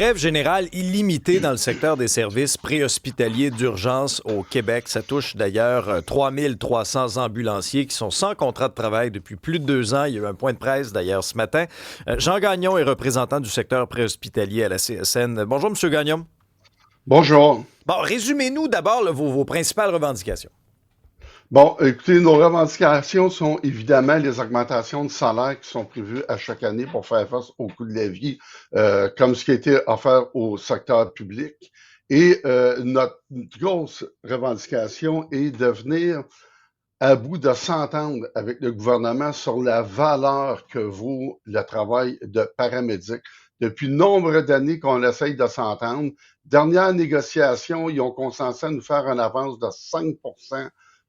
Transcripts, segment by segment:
Grève générale illimitée dans le secteur des services préhospitaliers d'urgence au Québec. Ça touche d'ailleurs 3300 ambulanciers qui sont sans contrat de travail depuis plus de 2 ans. Il y a eu un point de presse d'ailleurs ce matin. Jean Gagnon est représentant du secteur préhospitalier à la CSN. Bonjour, M. Gagnon. Bonjour. Bon, résumez-nous d'abord vos principales revendications. Bon, écoutez, nos revendications sont évidemment les augmentations de salaire qui sont prévues à chaque année pour faire face au coût de la vie, comme ce qui a été offert au secteur public. Et notre grosse revendication est de venir à bout de s'entendre avec le gouvernement sur la valeur que vaut le travail de paramédic. Depuis nombre d'années qu'on essaye de s'entendre. Dernière négociation, ils ont consenti à nous faire une avance de 5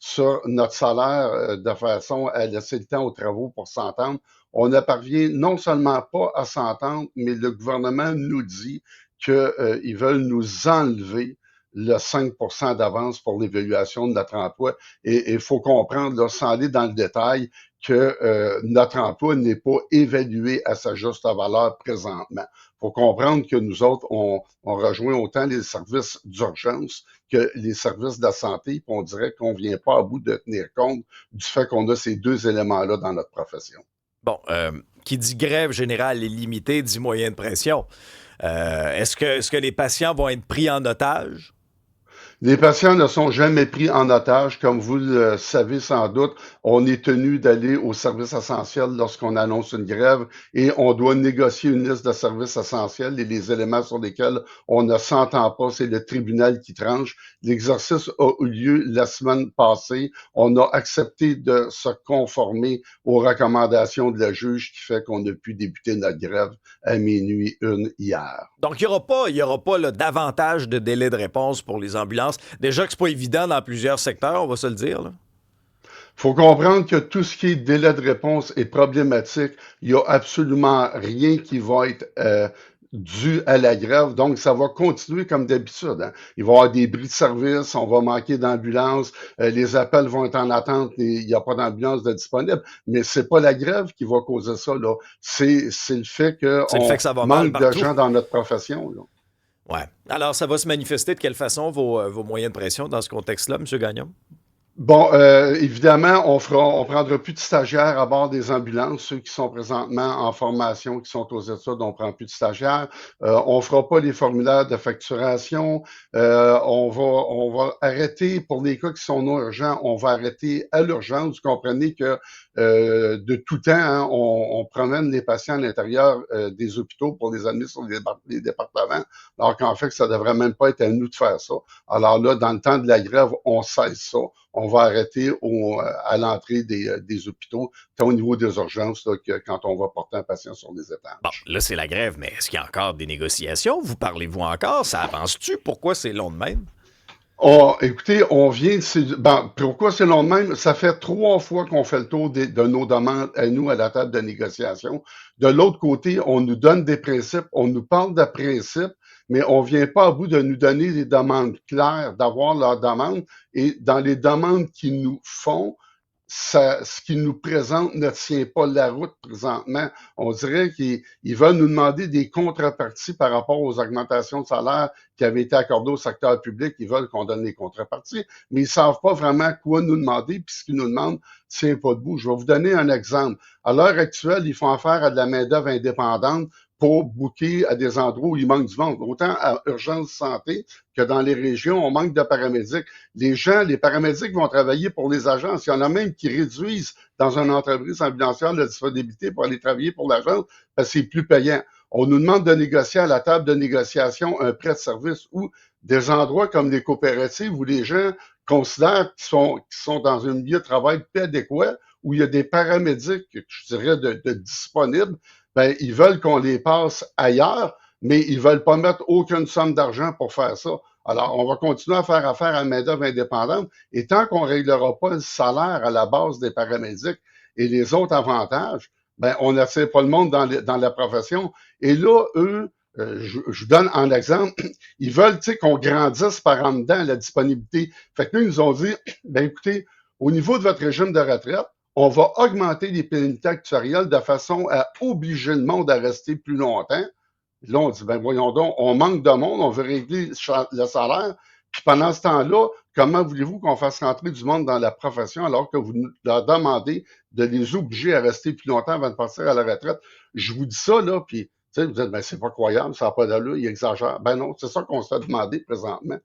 sur notre salaire de façon à laisser le temps aux travaux pour s'entendre. On ne parvient non seulement pas à s'entendre, mais le gouvernement nous dit qu'ils veulent nous enlever le 5 d'avance pour l'évaluation de notre emploi. Et il faut comprendre, là, sans aller dans le détail, que notre emploi n'est pas évalué à sa juste valeur présentement. Il faut comprendre que nous autres, on rejoint autant les services d'urgence que les services de la santé, puis on dirait qu'on ne vient pas à bout de tenir compte du fait qu'on a ces deux éléments-là dans notre profession. Bon, qui dit grève générale illimitée dit moyen de pression. Est-ce que les patients vont être pris en otage? Les patients ne sont jamais pris en otage. Comme vous le savez sans doute, on est tenu d'aller au service essentiel lorsqu'on annonce une grève et on doit négocier une liste de services essentiels et les éléments sur lesquels on ne s'entend pas, c'est le tribunal qui tranche. L'exercice a eu lieu la semaine passée. On a accepté de se conformer aux recommandations de la juge qui fait qu'on a pu débuter notre grève à minuit 1 hier. Donc, il y aura pas là, davantage de délai de réponse pour les ambulances. Déjà que c'est pas évident dans plusieurs secteurs, on va se le dire. Là. Il faut comprendre que tout ce qui est délai de réponse est problématique. Il n'y a absolument rien qui va être dû à la grève. Donc, ça va continuer comme d'habitude. Hein. Il va y avoir des bris de service, on va manquer d'ambulance, les appels vont être en attente, il n'y a pas d'ambulance de disponible. Mais c'est pas la grève qui va causer ça. Là. C'est le fait C'est le fait qu'on que ça va mal manque de partout. gens dans notre profession. Là. Ouais. Alors, ça va se manifester de quelle façon vos moyens de pression dans ce contexte-là, M. Gagnon? Bon, évidemment, on prendra plus de stagiaires à bord des ambulances, ceux qui sont présentement en formation, qui sont aux études, on prend plus de stagiaires. On fera pas les formulaires de facturation. On va arrêter pour les cas qui sont non urgents, on va arrêter à l'urgence. Vous comprenez que de tout temps, hein, on promène les patients à l'intérieur des hôpitaux pour les amener sur les départements, alors qu'en fait, ça devrait même pas être à nous de faire ça. Alors là, dans le temps de la grève, on cesse ça. On va arrêter à l'entrée des hôpitaux, tant au niveau des urgences là, que quand on va porter un patient sur les Bon, étages. là, c'est la grève, mais est-ce qu'il y a encore des négociations? Vous parlez-vous encore? Ça avance-tu? Pourquoi c'est long de même? Écoutez, pourquoi c'est long de même? Ça fait 3 fois qu'on fait le tour de nos demandes à nous à la table de négociation. De l'autre côté, on nous donne des principes, on nous parle de principes, mais on vient pas à bout de nous donner des demandes claires, d'avoir leurs demandes. Et dans les demandes qu'ils nous font, ce qu'ils nous présentent ne tient pas la route présentement. On dirait qu'ils veulent nous demander des contreparties par rapport aux augmentations de salaire qui avaient été accordées au secteur public. Ils veulent qu'on donne les contreparties, mais ils savent pas vraiment quoi nous demander, puis ce qu'ils nous demandent tient pas debout. Je vais vous donner un exemple. À l'heure actuelle, ils font affaire à de la main-d'œuvre indépendante pour booker à des endroits où il manque du monde. Autant à urgence santé que dans les régions, on manque de paramédics. Les paramédics vont travailler pour les agences. Il y en a même qui réduisent dans une entreprise ambulancière la disponibilité pour aller travailler pour l'agence parce que c'est plus payant. On nous demande de négocier à la table de négociation un prêt de service ou des endroits comme les coopératives où les gens considèrent qu'ils sont dans un milieu de travail peu adéquat, où il y a des paramédics, je dirais, de disponibles. Ben, ils veulent qu'on les passe ailleurs, mais ils veulent pas mettre aucune somme d'argent pour faire ça. Alors, on va continuer à faire affaire à main-d'œuvre indépendante et tant qu'on réglera pas le salaire à la base des paramédics et les autres avantages, ben, on n'attire pas le monde dans la profession. Et là, eux, je donne un exemple, ils veulent, tu sais, qu'on grandisse par en dedans la disponibilité. Fait que là, ils nous ont dit, ben, écoutez, au niveau de votre régime de retraite, on va augmenter les pénalités actuarielles de façon à obliger le monde à rester plus longtemps. Là, on dit, ben voyons donc, on manque de monde, on veut régler le salaire. Puis pendant ce temps-là, comment voulez-vous qu'on fasse rentrer du monde dans la profession alors que vous nous leur demandez de les obliger à rester plus longtemps avant de partir à la retraite? Je vous dis ça, là, puis tu sais, vous dites, ben c'est pas croyable, ça n'a pas d'allure, il exagère. Ben non, c'est ça qu'on s'est demandé présentement.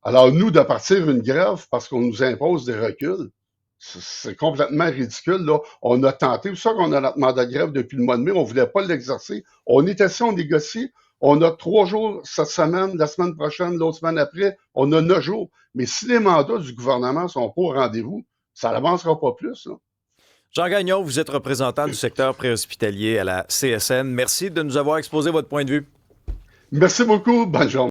Alors, nous, de partir une grève parce qu'on nous impose des reculs, c'est complètement ridicule, là. On a tenté, c'est ça qu'on a notre mandat de grève depuis le mois de mai, on voulait pas l'exercer. On est assis, on négocie. On a 3 jours cette semaine, la semaine prochaine, l'autre semaine après, on a 9 jours. Mais si les mandats du gouvernement sont pas au rendez-vous, ça n'avancera pas plus, là. Jean Gagnon, vous êtes représentant du secteur préhospitalier à la CSN. Merci de nous avoir exposé votre point de vue. Merci beaucoup. Bonne journée.